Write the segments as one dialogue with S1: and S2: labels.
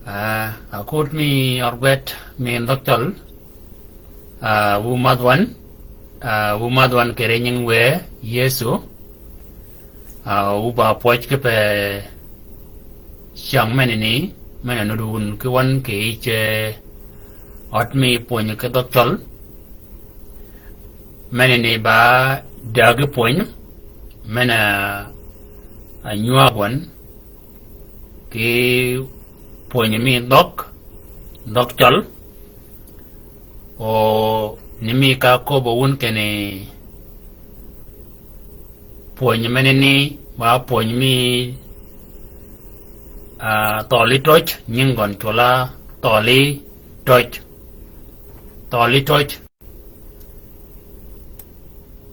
S1: Akut mi orwet mi ndokchol wumadwan kerenying we Yesu uba poch ke pe siang menini menanudun ke wan ke che otmi ponya ke dokchol menini ba dag ponya mena anyuagwan ke ponya mi dokchol o nimi ka ko bo won kene ponya menini ba ponya mi toli toch nyingon chola toli toch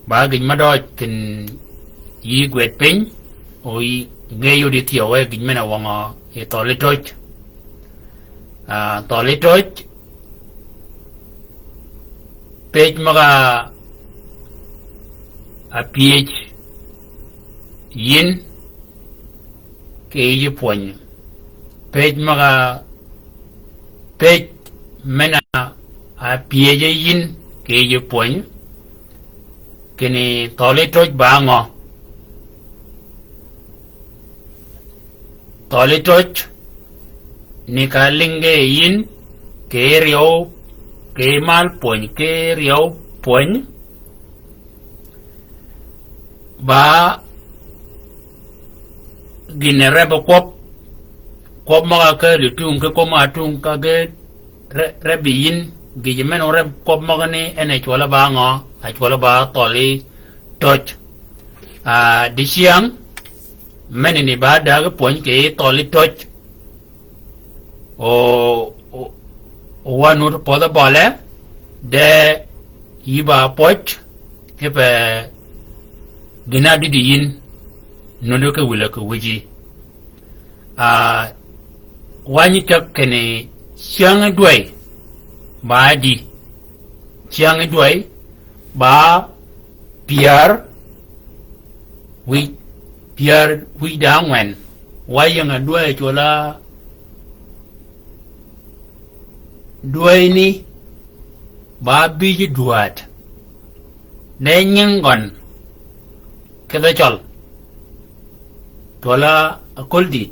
S1: ba gin ma doj kin yi gwet pin o yi ngeyo di tiyo e gin mena wanga e toli toch page maga a ph yin ke yi ponya page maga page mena a ph yin ke yi ponya kini toli toch bango toli toch nikalinge yin ke rio ke mal poñ ke rio poñ ba ginere ba kop ma ka litung ke ko ma tung ka ge rebiyin gimen ore kop ma ne ene chola ba ngo a chola ba toli toch di siang menini ba da ga poñ ke toli toch o wanur poda bole de yiba poch kepe gina di yin nodo ke wula ko wuji wani tak kene siang duai ba di siang duai ba piar wi dangwen wayanga duai chola duai ni ba biji duat ne nyingon kada chol tola akoldi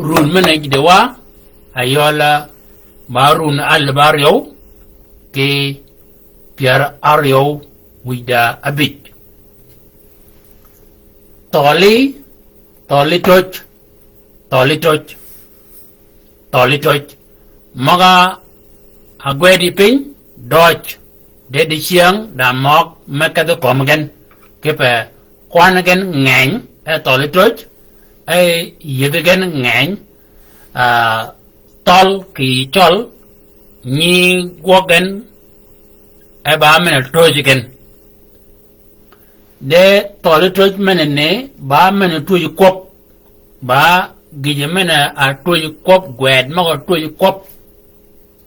S1: run mena gidewa ayola marun al baryo ke piar aryo wida abit toli toch maga agwedi pin dodge de di siang da mok makado komagen kepe kwanagen ngeng toli toch yedegen ngeng tol ki chol ni gwogen ba men tojigen de toli toch menene ba men tuji kop ba gije mena a tuji kop gwed maga tuji kop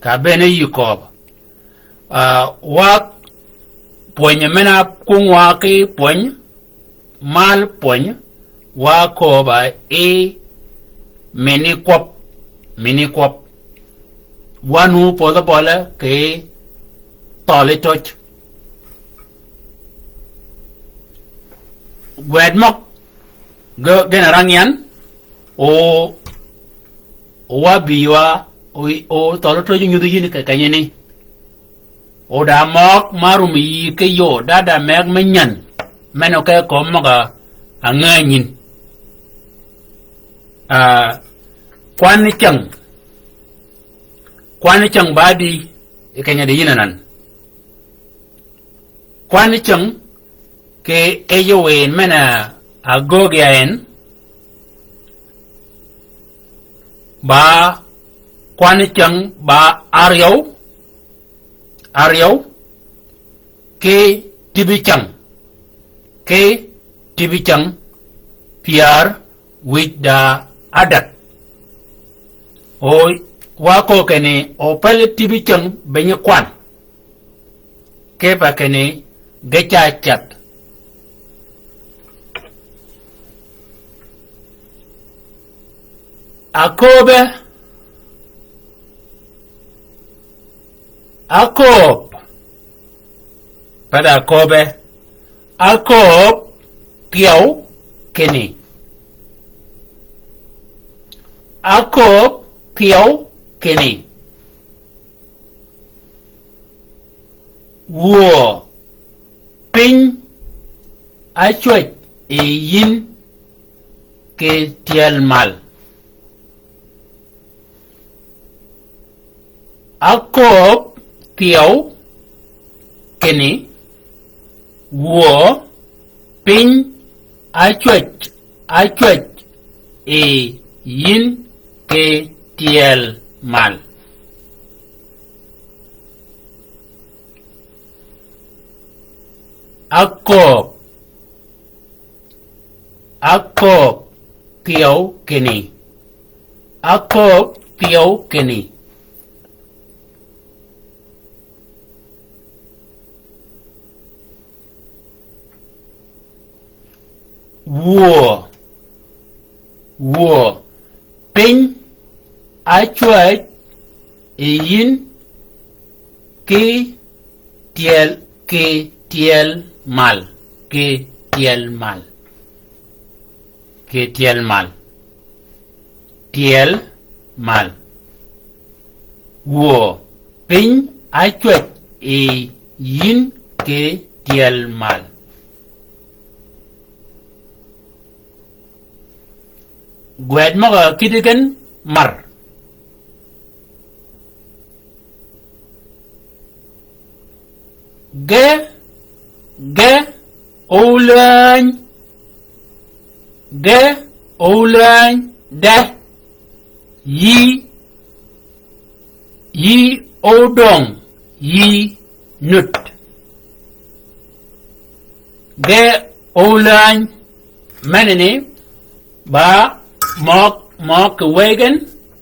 S1: ka bene yi kop wa ponya mena kungwa ki ponya mal ponya wa koba mini kop wanu poda bola ke toli toch gwed mok gena rangyan o wa biwa o tolo to nyudu yini ka kanyeni o da mok marum yi ke yo da meg menyan meno ke ko maga anganyin kwani chang badi e kanya de yinanan kwani chang ke eyowen mena agogiaen ba kwani chang ba aryo ke tibi chang piar with the adat o wako kene o pele tibi chang benye kwan ke ba kene gecha chat akobe akop pada akobe akop piau kini akop piau kini wo ping achuet e yin ke tiel mal akop piau kini wo ping achuet e yin ke tiel mal akop piau kini akop piau kini wo ping achuet e yin ke tiel mal ke tiel mal wo ping achuet e yin ke tiel mal gwed maga kitiken mar ge oulan de yi odong yi nut ge oulan menene ba mok wegen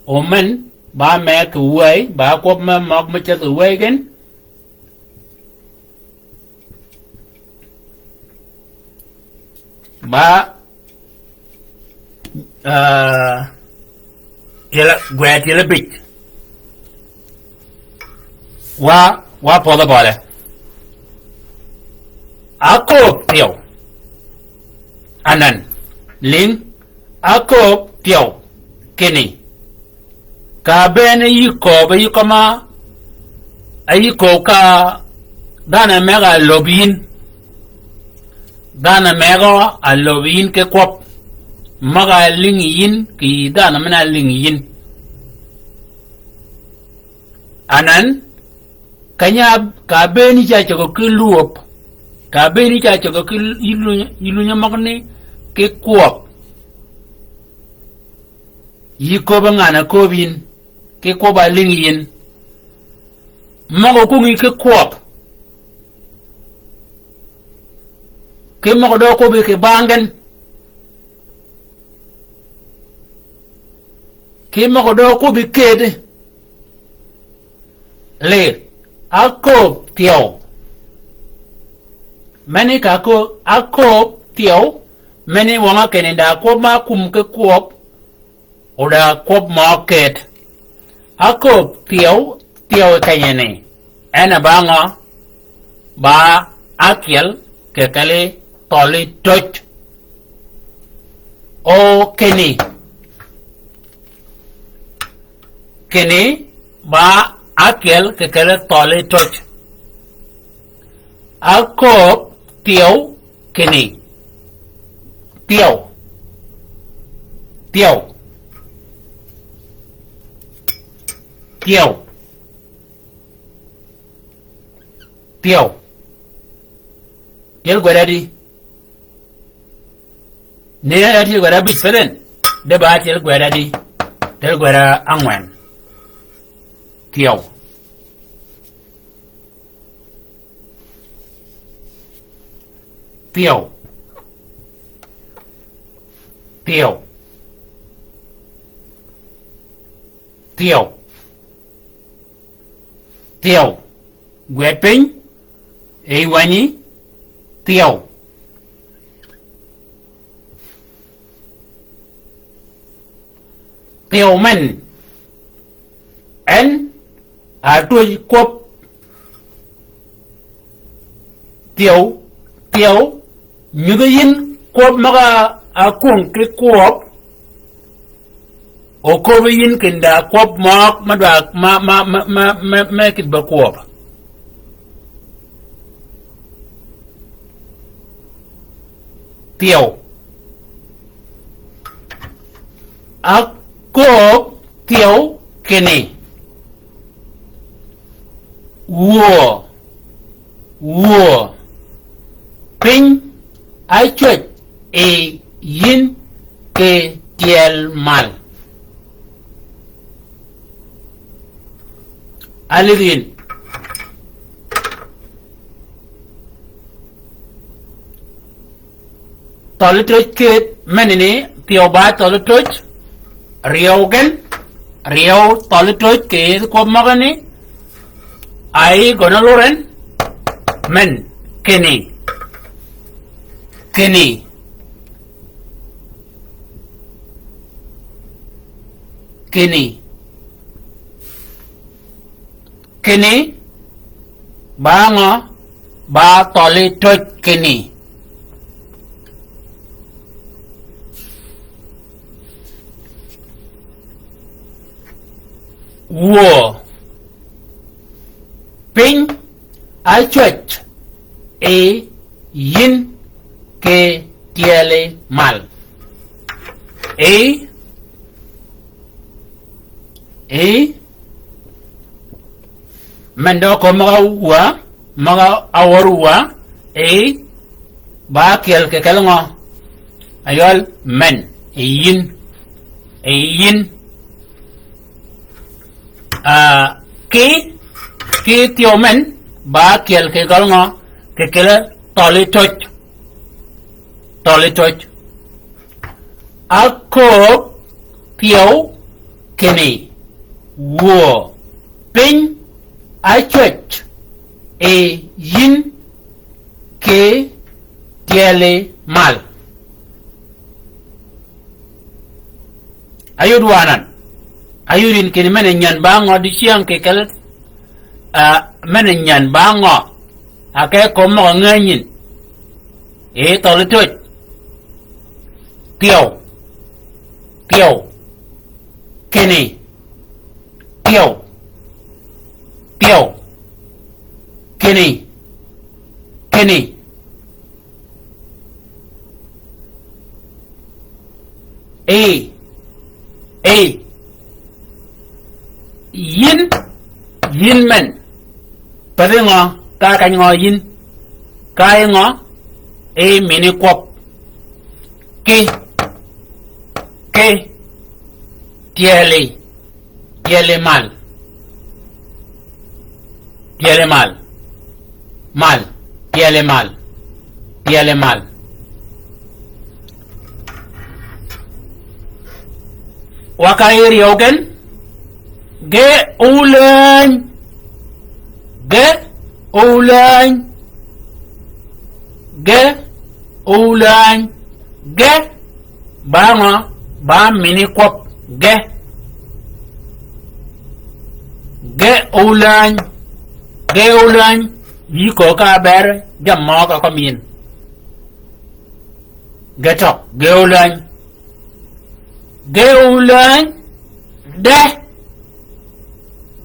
S1: o men ba me ku wei ba kwop ma mok ma cha ku wegen ba yela bit wa po da bole akop tiêu anan ling akop tiêu kini ka bene yiko ba yikoma ayiko ka dana mega lobin ke kwop maga ling yin ki dana mena ling yin anan kanya ka beni cha choko kiluop ka beni cha choko ilunya magne ke kwop yiko ba ngana kobin ke kwop a ling yin mago kungi ke kwop ke mago do ko be ke bangen ke mago do ko be kede le akop tiêu mani ka ko akop tiêu mani wanga kenenda ko ma kum ke kwop oda kwop market akop tiêu kanyene ana banga ba akel ke kale toli toch o keni ba akel ke kale toli toch akop tiêu keni tiêu Yel gwada di. Ne ya ti gwada bit feren. De ba ti gwada di. Del gwada angwan. Tiao. Gwet pin. E wani. Tiao. tiêu men en đuôi cọp tiêu như cái in cọp mà cuồng cái cọp o cọp in kinda cọp mà kịch bạc cọp tiêu cọp tiêu kene Wua Pin ai chuột yin ke tiel mal Alirin Tolitroj ke menene tioba tolitroj Riogen Rio tolitroj ke ko magane ai gonaloren men Kenny Kenny ba ba tole troj Kenny War Pin ai chuột yin ke tiele mal mendo ko maga awarua ba kiel ke kelngo ayol men yin ki tio men ba kiel ke kelngo ke kele tole toj ako piao kene wo pin ai chuột yin ke tiele mal ayudin kini mene nyan bango di siang ke kele mene nyan bango ake ko mo nganyin tole toj tiêu kene tiêu kene yin men pare ngo ka kan ngo yin kai ngo mini kwop ke tiele mal wakai riogen ge ulan ba mini kwop ge ulan yi ko ka ber jammo ka komin geto ge ulan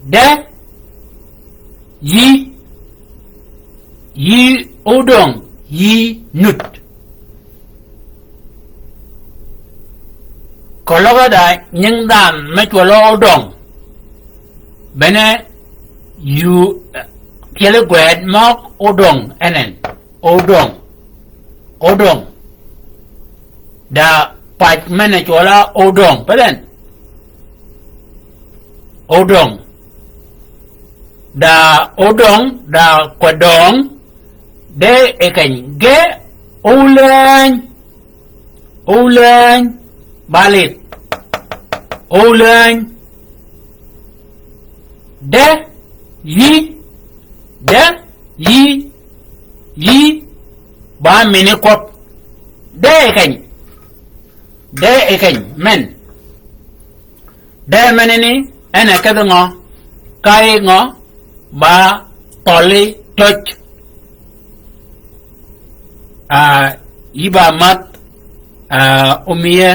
S1: de yi odong yi nut kologa da nyang dam me cholo odong bene you kele gwed mok odong enen odong da pat mene chola odong peden odong da kwadong de eken ge ulan balit ulan de yi ba mini kwop de eken men de menini ene kadngo kai ngo ba toli touch iba mat umie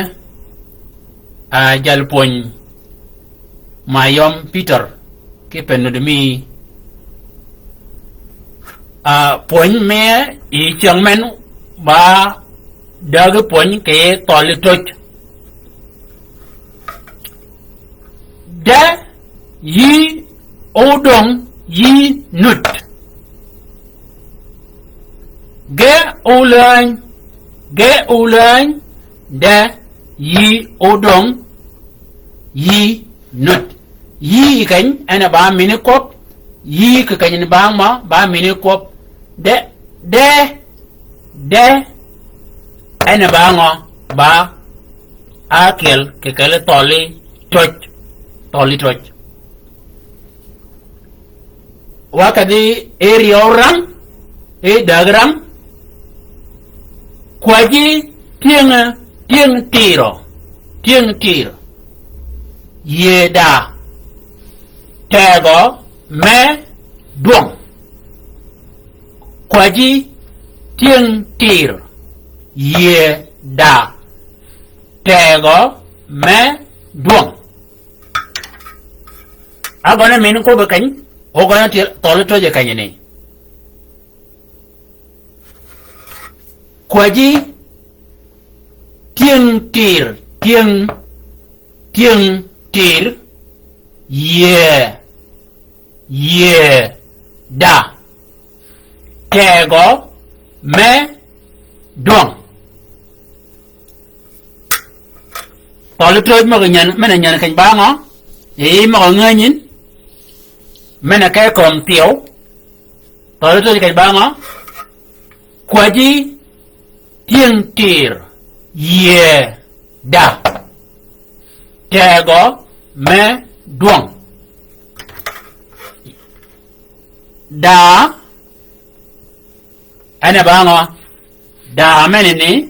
S1: jalpon mayom Peter ki penodmi poin me I chang men ba dag poin ke toli touch de yi odong yi nut ge ulan de yi odong yi nut yi kan ana ba mini kop yi ka kan ba ma ba mini kop de ana ba ngo ba akel ke kale toli touch wakadi area orang dagram kwaji tieng tiro yeda tego me duong kwaji tieng tiro yeda tego me duong agona min ko ba kany ogona tole toje kany ne kwaji tieng tir ye da tego me dong tole toje ma nyan mena nyan kany ba ngo ma nga nyin mena cái còn tiểu tới tôi cái ba ngó kwaji tieng tir ye da tego me duong da ana ba ngó da menini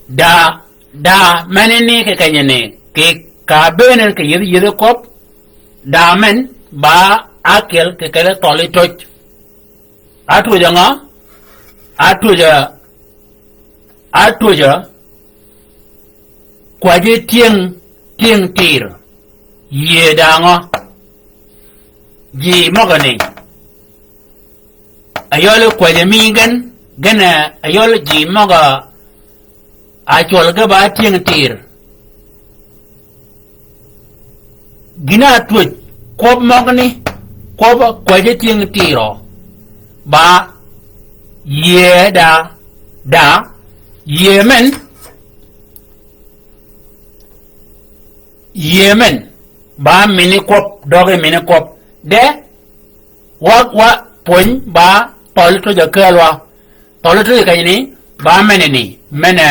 S1: da menini ke kanyane ke kabenen ke yede kop damen ba akel ke kele toli touch atuja kwaje tieng tir ye dango ji mogani ayole kwaje migan gana ayole ji moga achol ga ba tieng tir gina tuj kop mogni kop kwaje tieng tiro ba ye da yemen ba mini kop doge mini kop de wa poin ba tolto ja kelwa tolto ka ni ba meneni mena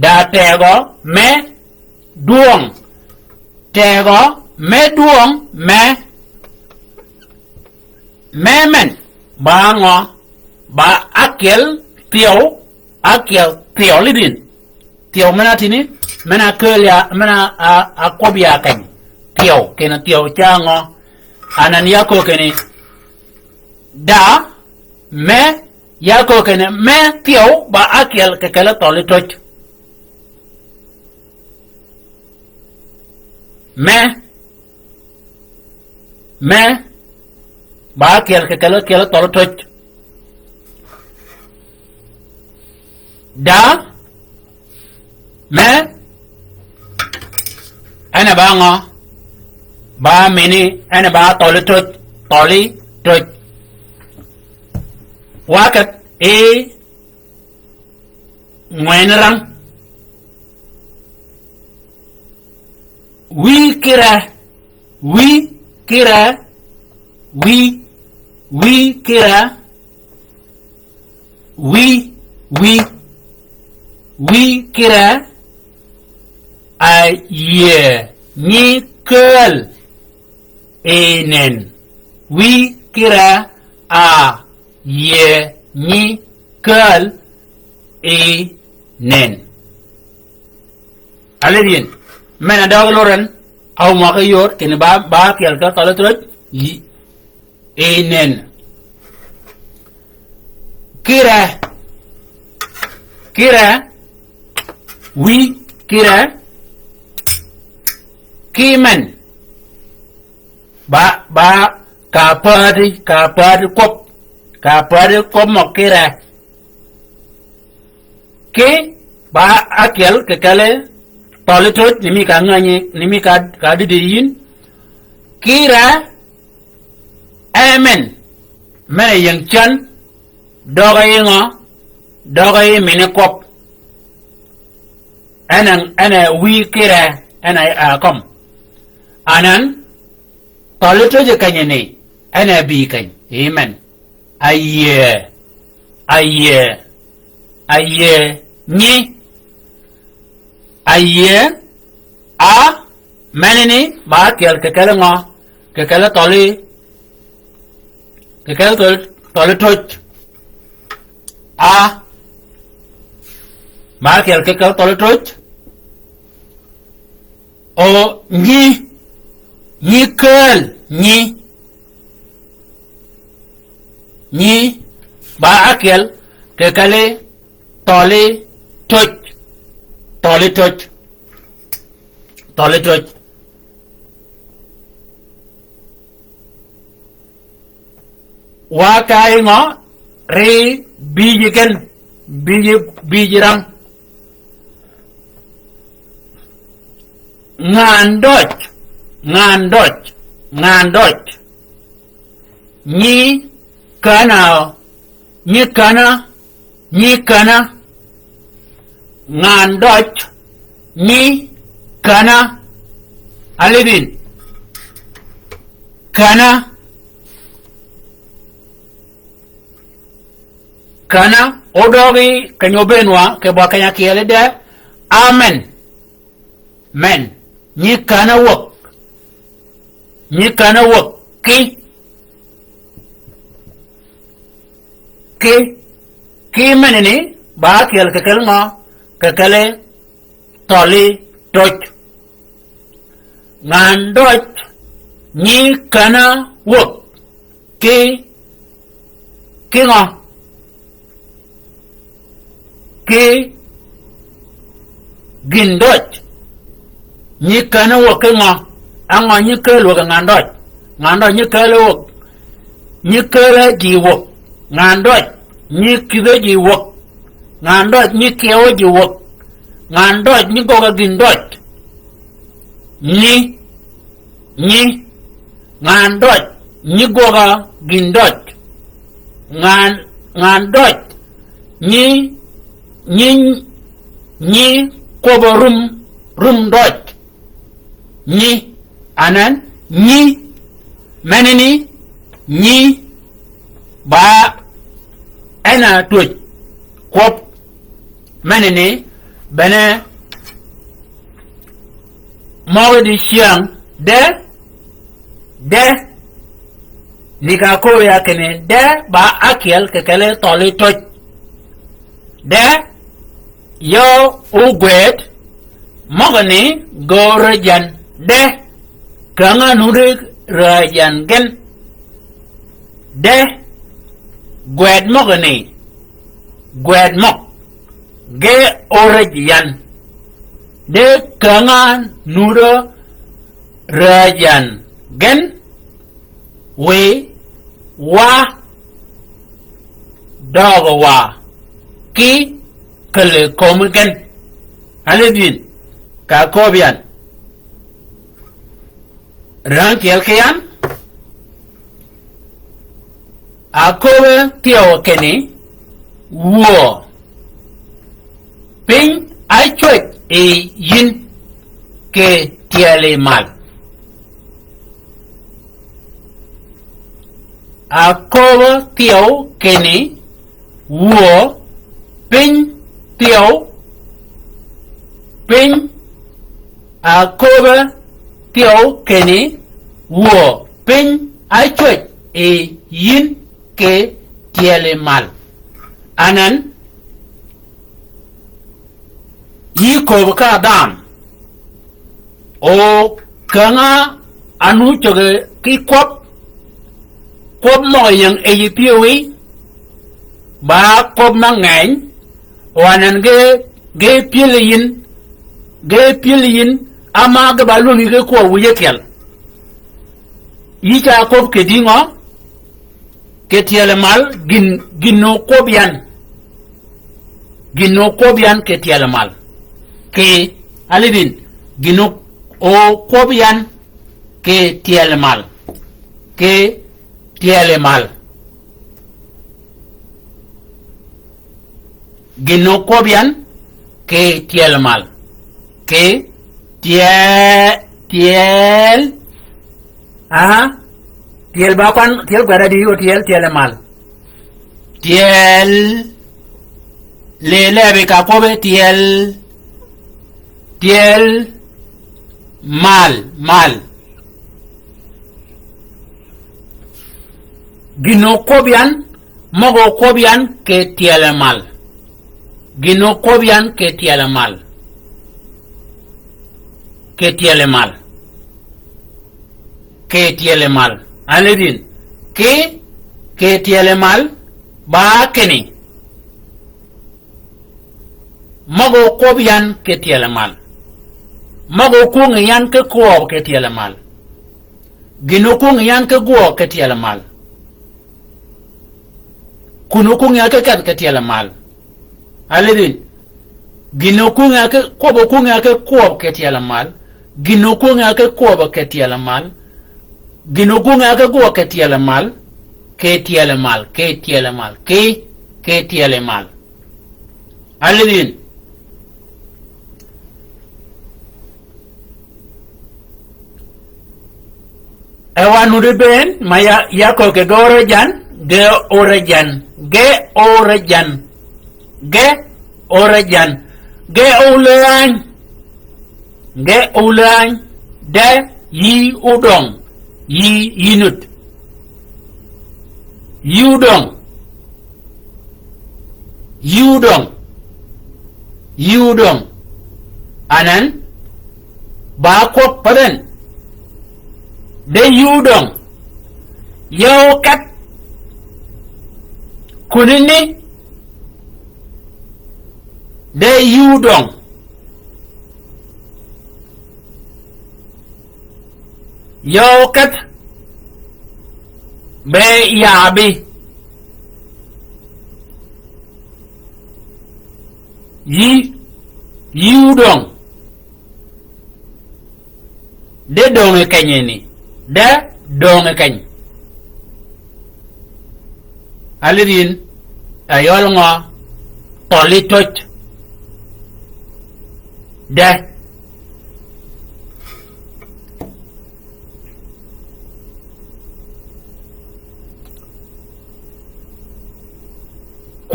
S1: da tego me duong tego me duong me men ba ngo ba akel tiao lidin tiao mena tini mena kelia mena akobia kan tiao kena tiao chango anan yako kene da me yako kene me tiao ba akel ke kala tole toch me ba akel ke kala tole toch da me ana ba ngo ba mini ana ba toli toch wakat ngwenrang wi kira a ye ni kel enen wi kira a ye ni kel e nen alidin mena dog loren aw ma ko yor ken ba kel ka tole troj yi e nen kira wi kira kiman ba ka padi kop mo kira ke ba akel ke kale tolitot nimi ka ngani nimi ka didiyin kira amen mena yang chan doga yi mene kop ana wi kira ana akom anan tolitot je kanyene ana bi kan amen aye ni aye a manene ba kel ke kala ngo ke kala toli tot a ba kel ke kala toli tot o ni kel ni ba akel ke kale toli tot wa kai ngo re biji ken biji ram ngandot ni kana ngandot ni kana alibin kana odogi kanyobenwa ke bwa kanya kiele de amen men ni kana wok ki menene ba kel ke kel ngo ke kele toli tot ngandot ni kana wok ki ngo ki gindot ni kana wok ngo ango ni kelo ngandot ni kelo wok ni kelo ji wok ngandot ni kibe ji wok ngandot ni kewo ji wok ngandot ni goga gindot ni ngandot ni goga gindot ngandot ni kobo rum dot ni anan ni menini ni ba ana tuj kop menini bene mawe di siang de nika ko ya kene de ba akel ke kele toli toj de yo ugwet mogani go rajan de kanga nure rajan gen de gwet mogani gwet mok ge orajan de kanga nure rajan gen we wa dog wa ki kele komugen alidin ka kobian ran kiel kian akowe tio keni wo ping ai chwet e yin ke tiele mal akowe tio keni wo ping tio ping akowe tio keni wo ping ai chwet e yin ke tiele mal anan yi ko ka dam o kanga anu choge ki kop mo yang e piwi ba kop mangain wanan ge pilin ama ga balu ni ge ko wuye kel yi ta kop ke dingo ke tiele mal ginno kobian ke tiele mal ke alidin ginno o kobian ke tiele mal ginno kobian ke tiele mal ke tiel bakwan tiel gwada di o tiel mal tiel lebe ka kobe tiel mal gino kobian mogo kobian ke tiel mal gino kobian ke tiel mal aledin ke tiele mal ba keni mago kobian ke tiele mal mago kungian ke ko ke tiele mal gino kungian ke go ke tiele mal kuno kungian ke tiele mal aledin gino kungian ke ko kungian ke ko ke tiele mal gino kungian ke ko ke tiele mal gino kunga ka go ke tiele mal alidin ewanu de ben maya yako ke gorejan ge orejan de yi udong yinut yudong anan ba ko paden de yudong yo kat kunini de yudong yo kat be yabi yudong de donge kanyeni de donge kany alidin ayol ngo tolitoch de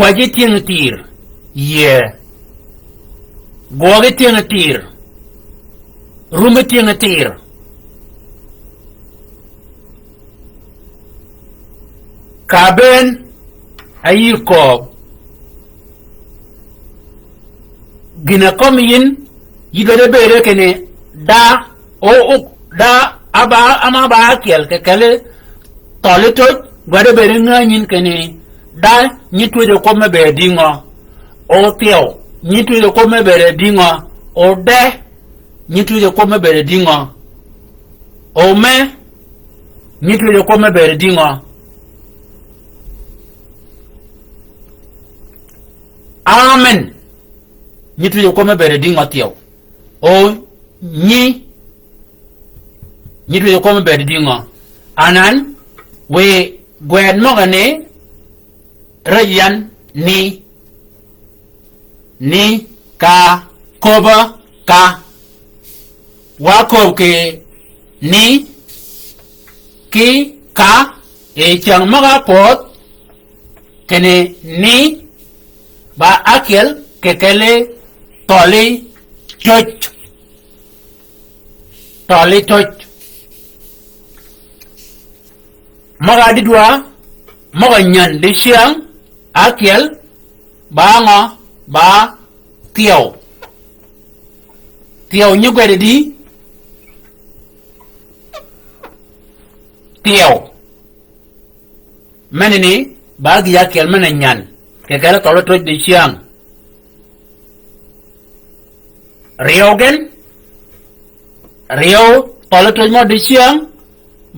S1: kwaji tieng tir ye goge tieng tir rume tieng tir kaben ayiko gina komiyin yidode bere kene da aba ama ba kel ke kale tolito gwade bere nganyin kene da nyitu de kome be dingo o teo nyitu de kome be dingo o de nyitu de kome be dingo o me nyitu de kome be dingo amen nyitu de kome be dingo teo o nyitu de kome be dingo anan we gwen mogane rayan ni ka koba ka wako ke ni ki ka e chang maga pot kene ni ba akel kekele toli toch maga didwa maga nyan de siang akel ba ngo ba tiao tiao nyu gwede di tiao menini bagi ya kel menenyan ke kala tolo toj di siang riogen rio tolo toj mo di siang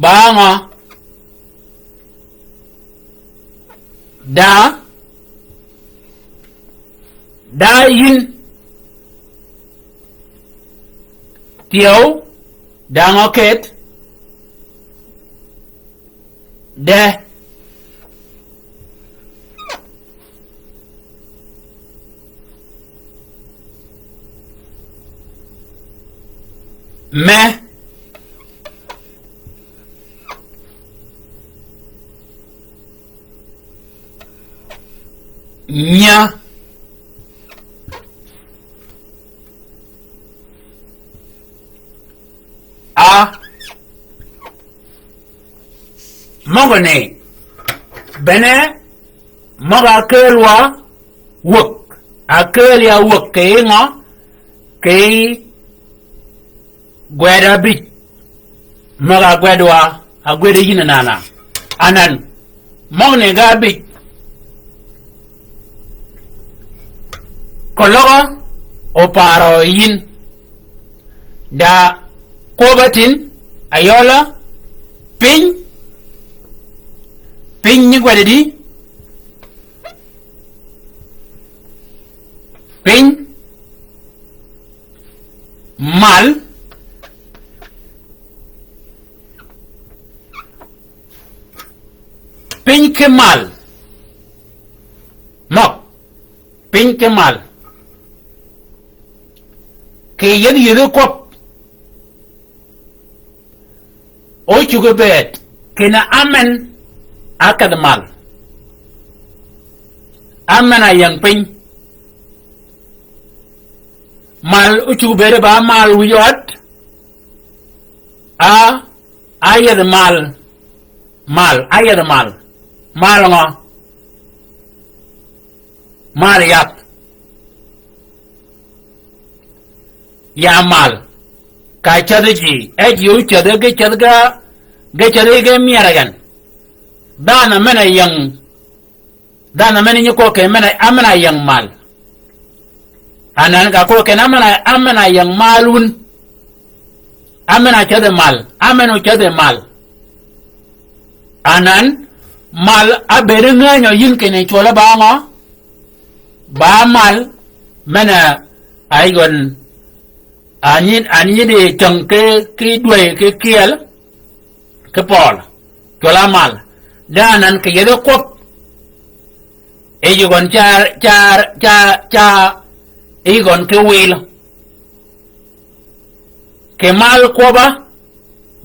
S1: banga da yin tiao da ngoket de me nya a mogone bene moga kelwa wuk akelia wuk ke ngo ke gweda bit moga gwedwa agwede yina nana anan mogne ga bit kologo oparo yin da kobatin ayola pin ni gwede di pin mal pin ke mal mok pin ke mal ke yedi kop o chugo bet kena amen akad mal amen ayang pin mal o chugo bere ba mal wiyot ayad mal ngo mal yap ya mal ka chadji eji u chadga miaragan dana mena nyiko ke mena amena yang mal anan ka ko ke amena yang malun amena chade mal ameno chade mal anan mal abere nganyo yinke ne chola ba mal mena aigon anyi de chang ke duwe ke kiel ke pol chola mal danan ke yedo kop ejugon char egon ke wil ke mal koba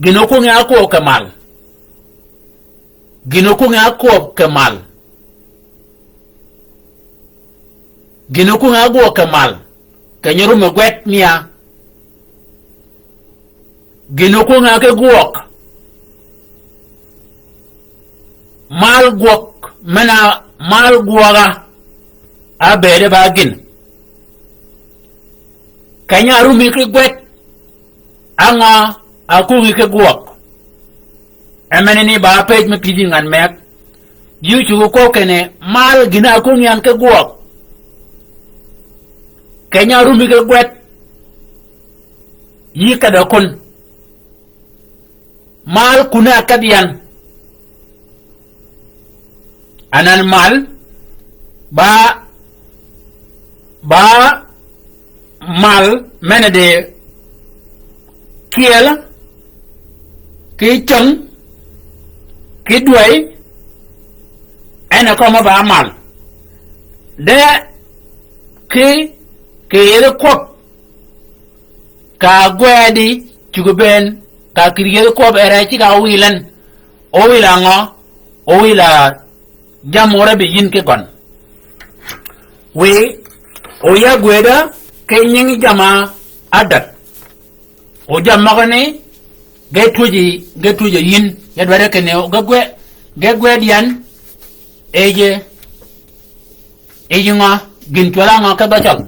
S1: ginoku nga ko ke mal ginoku nga ko ke mal ginoku nga go ke mal ke nyoru me gwet mia ginoku nga ke guok mal guok mena mal guoga abere bagin kanya rumi ke gwet anga aku ke guok emeneni ba pej me pidin an mek yu chu ko kene mal gina aku nyan ke guok kanya rumi ke gwet yi kada kun mal kuna kadian anan mal ba mal mene de kiel ki chang ki duai ena koma ba mal de ki yere kop ka gwedi chuguben ka kiriyere kop ere chi ka wilan o wilango o wila jamora be yin ke kon we o ya gweda ke nyingi jama adat o jamma kone getuji yin ya dware ke ne gagwe dian eje nga gin twala nga ka bachal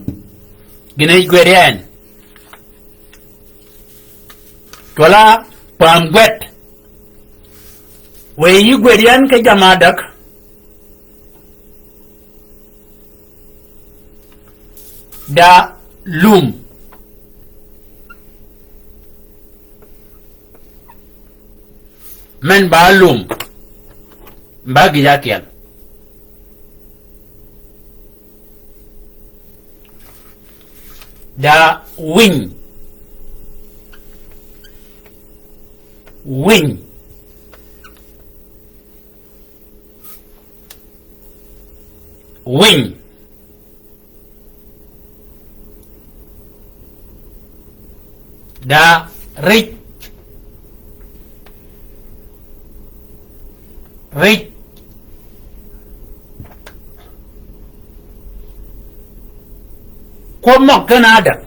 S1: gine gwede en Chola pam gwet we yi gwedian ke jamadak da lum men ba lum ba gijakiel da wing da rich ko mok gana dak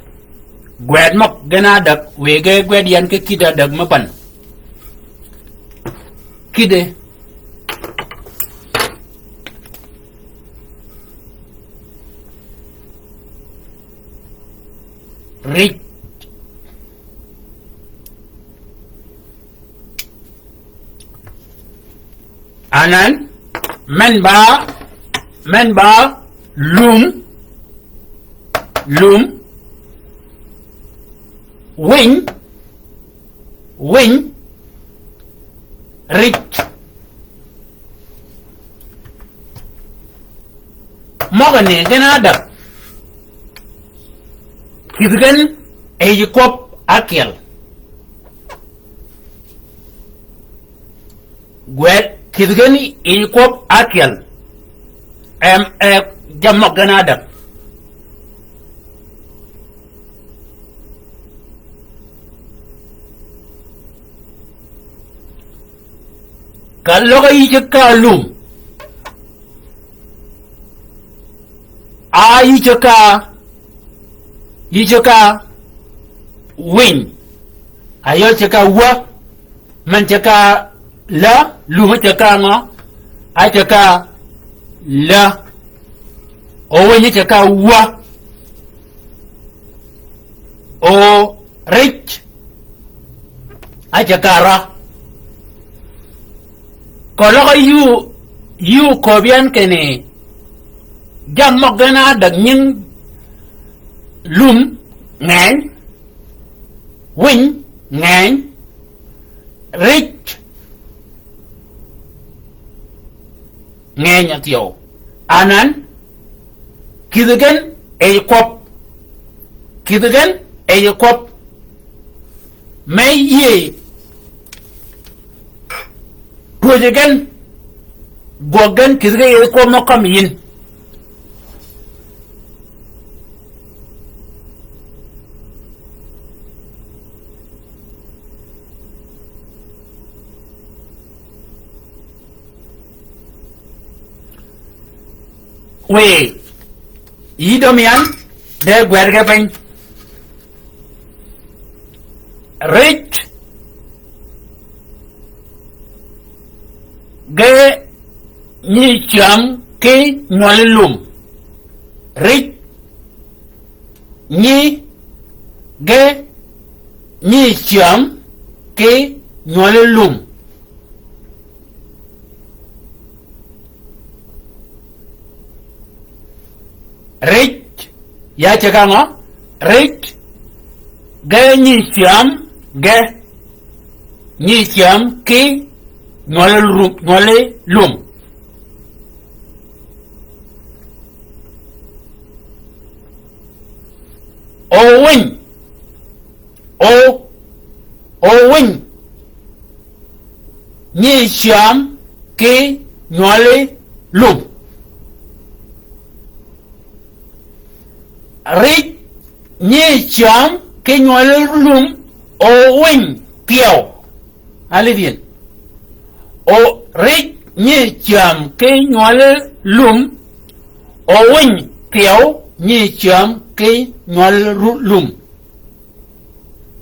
S1: gwed mok gana dak wege gwed yan ke kida dak mapan kide rich anan men ba lum wing rich mogane ganada kizgan ejikop akel gwet kizgan ejikop akel jamok ganada kalau ijeka lum ijeka wing ayo ceka wa man ceka la lu ceka ngo a ceka la o wini ceka wa o rich a ceka ra kalau you kobian kene jam mogana dag nyin lum ngan wing ngan rich ngan atio anan kidagan e kop may ye Kujagan gogan kizga ye ko makam yin we idomian de gwerga pen rich ge ni cham ke nyolum rich ni ge ni cham ke nyolum rich ya chakanga rich ge ni cham ke nyolum Owing ni cham ke nyolum rich ni cham ke nyolum owing piao alivien o rich ni cham ke nyolum owing piao ni cham ke nyolum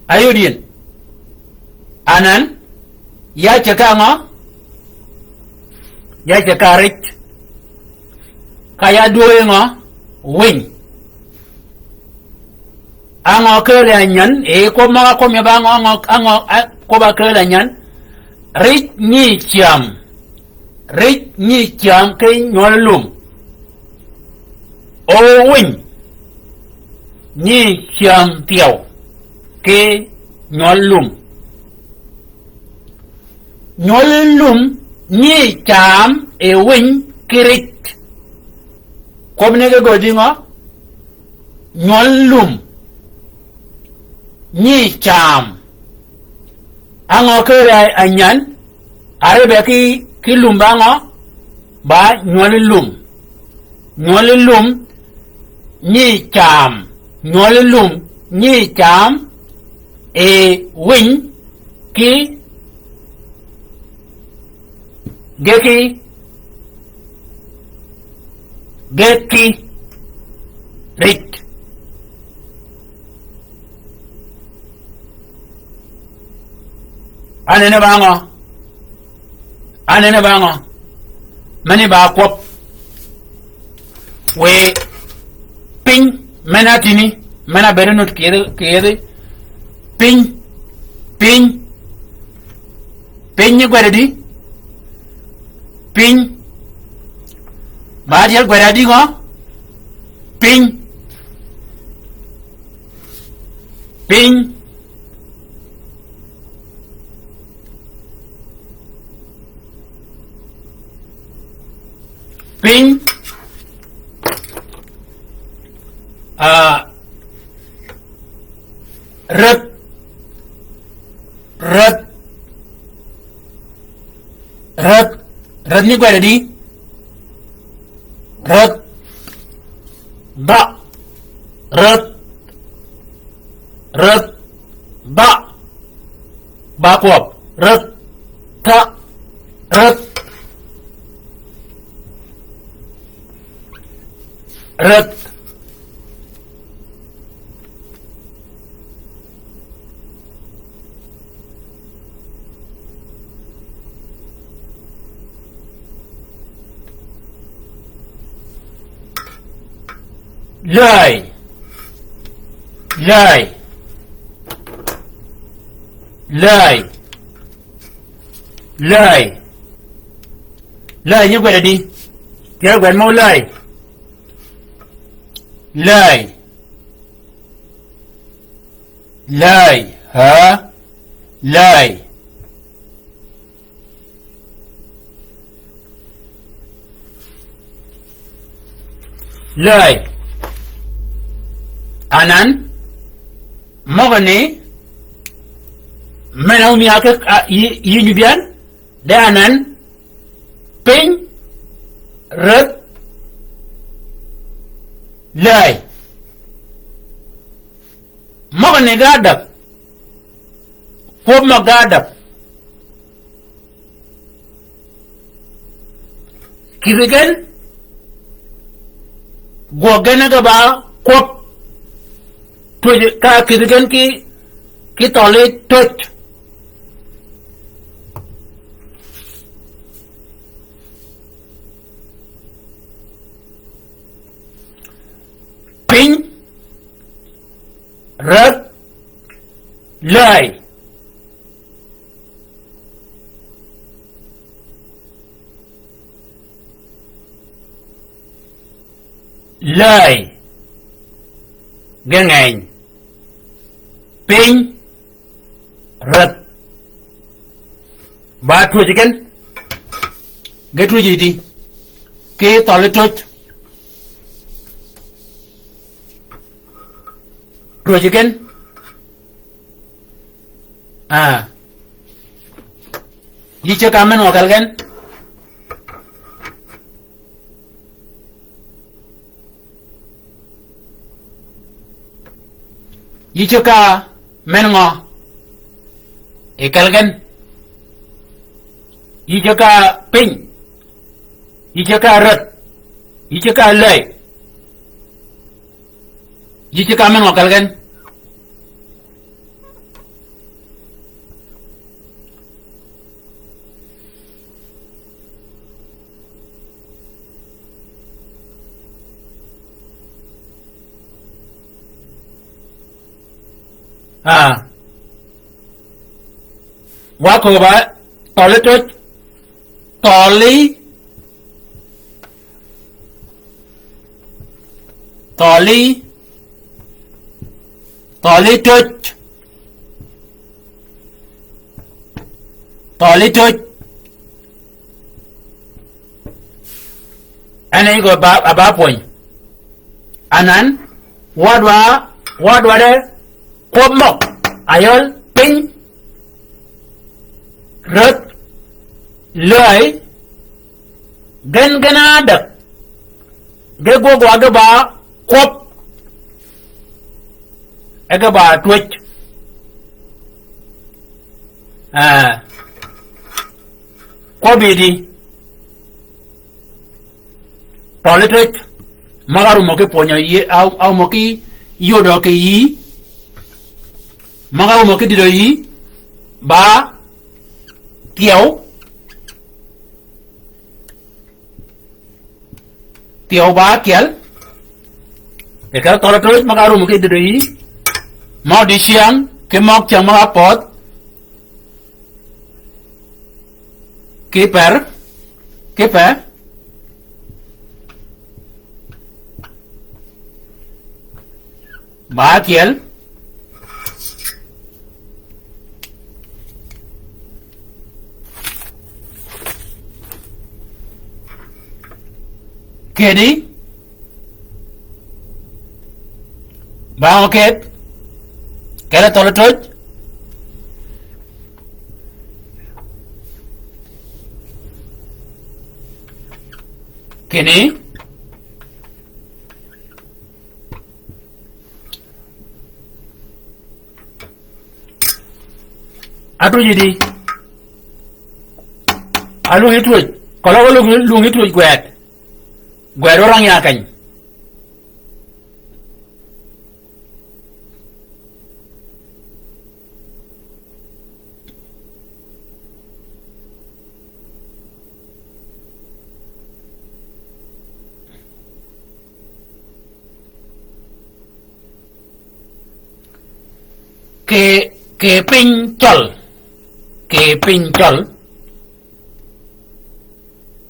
S1: ayudin anan ya cakanga ya cakarik kaya dua nga wing ango kele nyan e ko ma ko me ba ango ko ba kele nyan rich ni cham ke nyolum o win ni cham tiao ke nyolum ni cham e win kirit ko ne go dingo nyolum ni cham ango kele anyan arebe ki lumba ngo ba nyolum ni cham e win ki geki rit anene bango mani ba kwop we ping mena tini mena berenut kere ping ni gweredi ping ba dial gweredi go ping rat ni gweredi rat ba kwop rat lay như vậy là đi kéo quẹt mau lay hả lay anan mogani menaw mi ak yi ñu bian de anan ping rut lay mogani gadap fo ma gadap kirigen gogena ga ba kop to ka kirigen ki tole tot ping rut lay gan ngành ping rut ba thua chicken get thua gì đi cái tao lấy tốt thua chicken gì chưa cảm ơn họ gan Yichoka mengo ekalgan Yichoka ping Yichoka rat Yichoka lay Yichoka mengo kalgan quá cô bà tỏ lý trích tỏ lý trích anh ấy gọi bà point anh anh what đấy cốp mọc ayol pin rớt lưỡi gen được cái cô gọi cái bà cốp cái bà twitch cốp đi toilet magaru mo ke ponya ye au mo ki yodo ke yi magaru mo ke dido yi ba tiao ba kel e ka toilet magaru mo ke dido yi mo di siang ke mok chang ma pot ke per ba kiel kedi ba oket kera toletoj kini atu jadi alu itu kalau lu itu guet orang yang akan ke pincol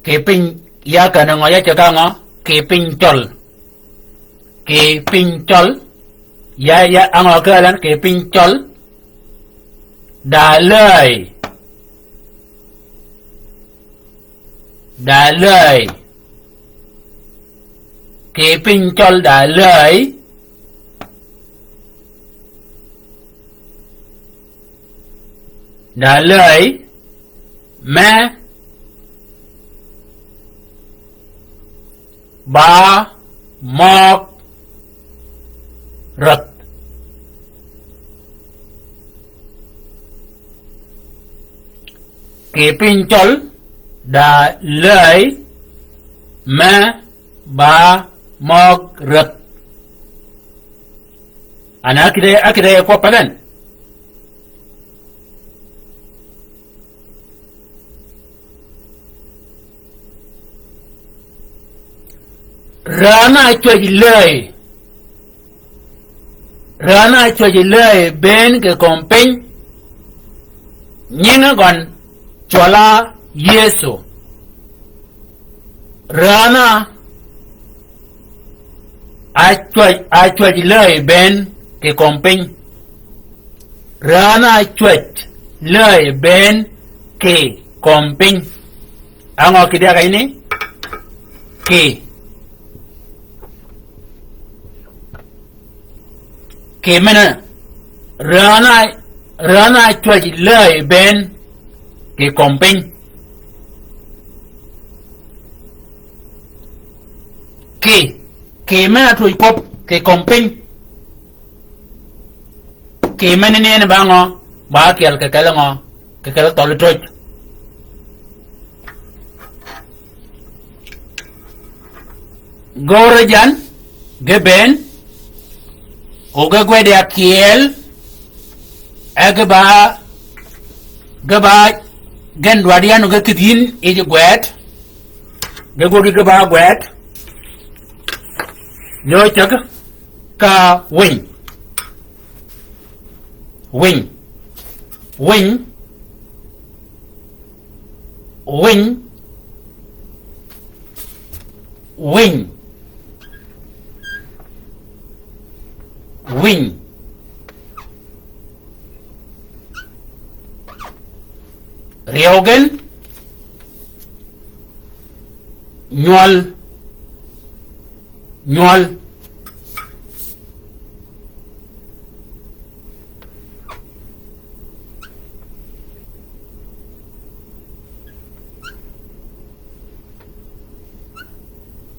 S1: ke pin ya kana ngoya chaka ngo ke pincol ya ango kalan ke pincol da lời ke pincol da lời mẹ ba mọc rật cái pincol đã lời mẹ ba mọc rật anak kita apa padan rana cho lời bên cái company nhưng còn Chollo Yesu rana cho lời bên cái company rana cho lời bên cái company ang o kida kayo ni ke mana rana chwa ji lai ben ke kompeng ke mana tu kop ke kompeng ke mana ne bango ba ke al ke kalango ke kala tol troj gorajan geben oga gwede akiel agaba gen wadian oga kidin eje gwet gagodi gaba gwet nyo chak ka win wing, wing, wing, wing, wing. Ryogen, Nyol, Nyol,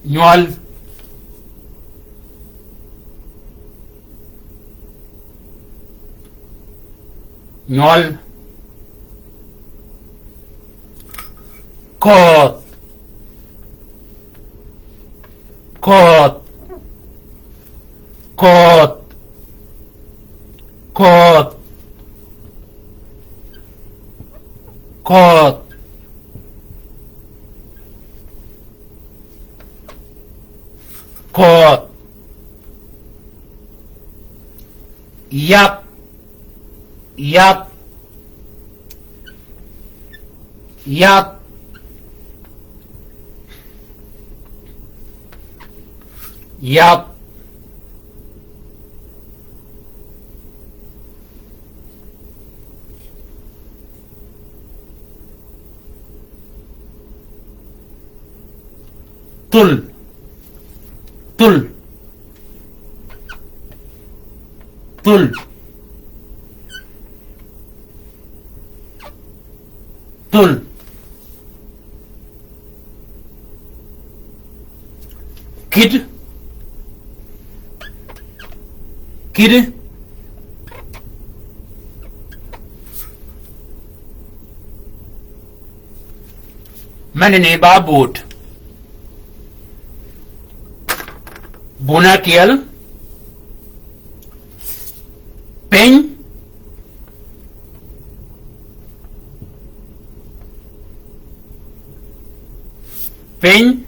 S1: Nyol, Nyol, Kot, Kot, Kot, Kot, Kot, Kot, Yap, Yap, Yap, Yap, Tul, Tul, Tul, Tul, Kid, Kid, Manene Babut, Bonakiel, Pen, Pen,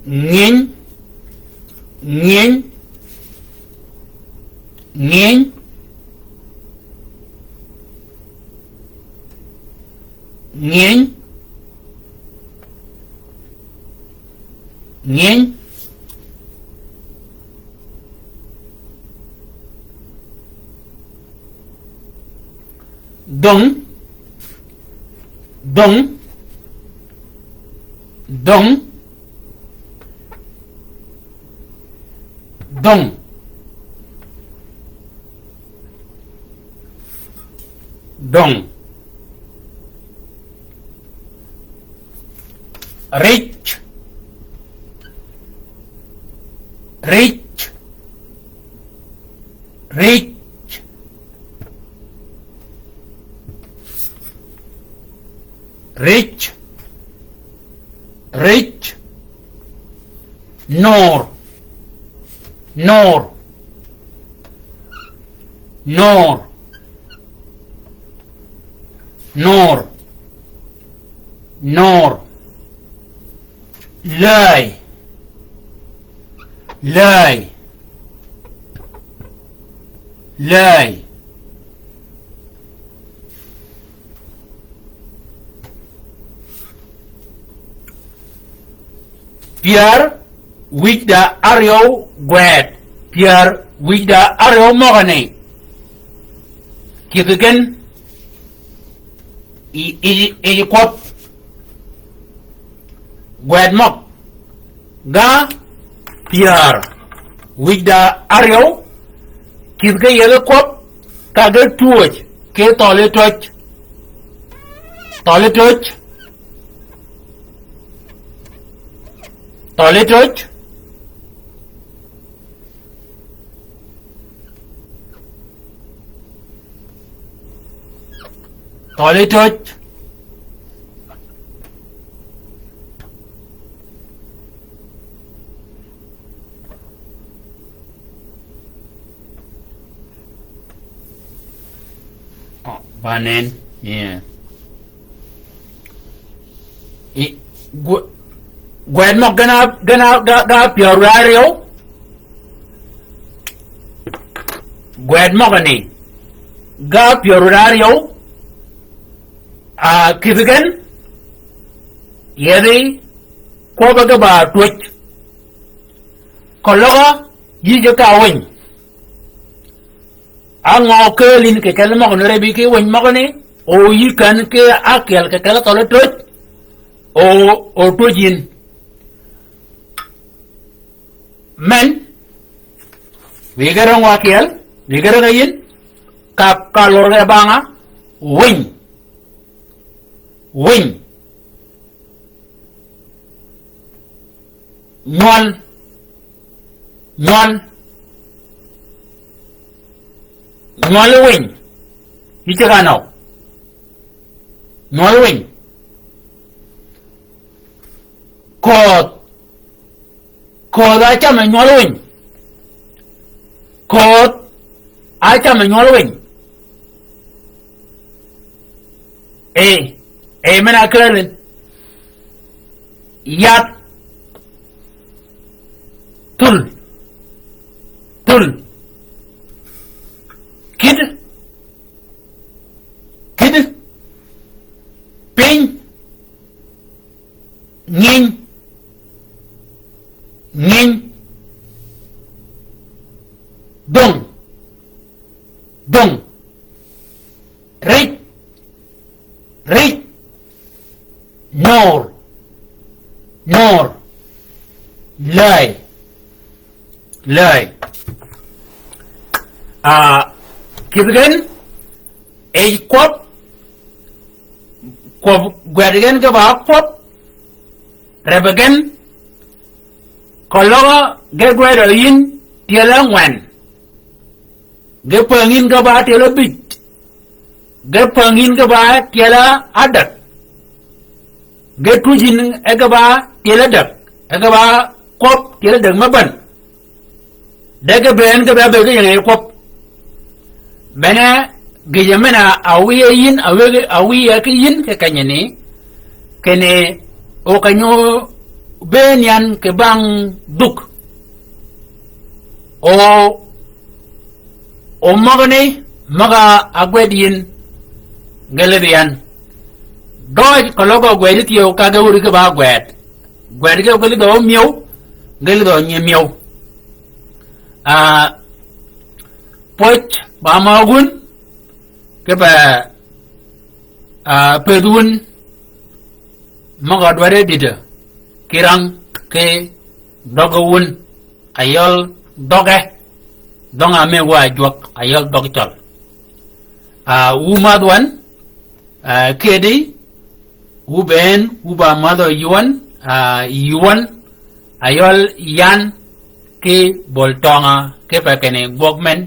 S1: Ngin, Ngin, Ngin, Ngin, Ngin, Dong, Dong, Dong, Dong, Dong, Rich, Rich, Rich, Rich, Rich, Nor, Nor, Nor, Nor, Nor, Lie, Lie, Lie, Pierre with the Ario Guad, Pierre with the Ario Morane. Kick again. Quop Guad Mop Ga Pierre with the Ario. Kick the yellow quop. Kaga touch. K toilet touch. Toilet touch. Toilet touch. Toilet touch. Oh, banen. Yeah. Gwen mo gana Pierre Ario. gwed mogani ga piorario a kivigen yeri ko baga ba twitch kologa yije ka win ango kelin ke kelmo no rebi ke win mogani o yikan ke akel ke kala tole twitch o twitchin men wigarang wakel wigarang ayin ka kalor ga banga win Nol win ichaga now nol win code acha me nol win code acha me nol win mena kerlin yat tul kid ping ngin dong rich nor lie kibgen kwop gwadigen ke ba kwop rebegen kologa ge gwado yin tiela ngwan ge pangin ke ba tiela bit ge pangin ke ba tiela adak ge tujin ke ba tiela dak ke ba kwop tiela dak maban daga ben ga ba ga ya kwop bana ga yamana awiye yin awiye ka yin ka kanyane kene o kanyo ben yan ke bang duk o magane maga agwedin galebian doj kologo gwedit yo ka ga wuri ka ba gwed ga ko do miyo gal do nye miyo poch ba magun ke ba pedun maga dware dida kirang ke dogawun ayol doge donga me wa jwak ayol dog chol umadwan kedi uben uba mado yuan ayol yan ke boltonga ke pa kene gokmen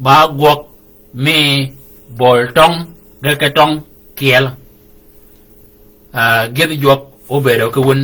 S1: ba gok me boltong de ke tong kiel gedi jok obedo ke wun